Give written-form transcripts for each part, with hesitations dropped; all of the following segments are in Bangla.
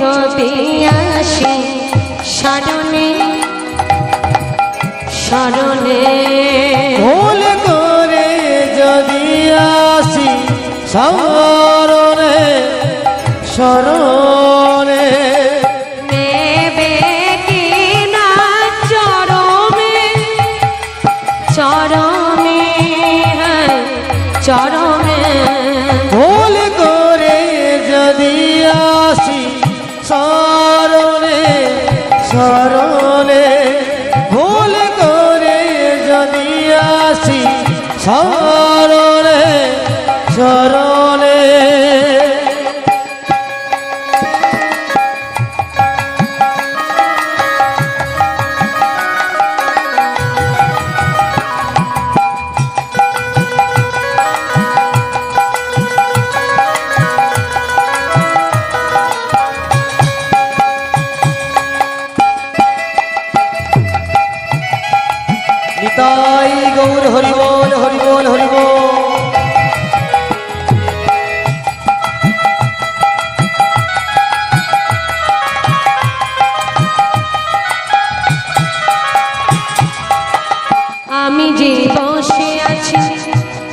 যদি আসি শরণে শরণে ভুল করে যদি আসি শরণে শরণে নেবে কি না চরমে চরমে চরমে ভুল করে যদি আসি শরণে শরণে ভুল করে যদি আসি শরণে শরণে নিতাই গৌর হরি বল হরি বল হরি বল। আমি যে বসে আছি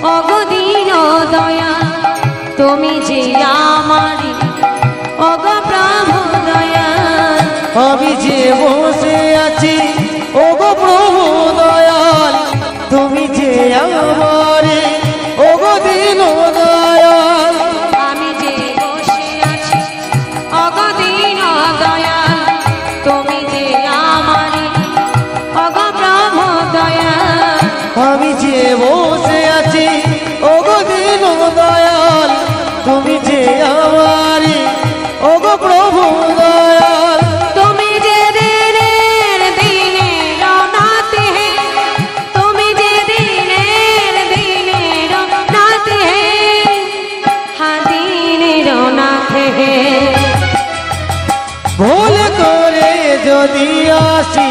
অগদিন দয়া তুমি যে আমারি অগ প্রভু দয়া আমি যে বসে আছি ওগো প্রভু দয়াল তুমি যে আমারে ওগো দিন দয়াল আমি যে বসে আছি অগদিন দয়া তুমি যে আমারি অগ প্রভু দয়া আমি যে বসে আছি ওগো দিন দয়াল তুমি যে আমারে ওগো প্রভু দয়াল তুমি যে দিনের দিনের নাতে তুমি যে দিনের দিনের নাতে হাদিনের নাতে ভুল করে যদি আসি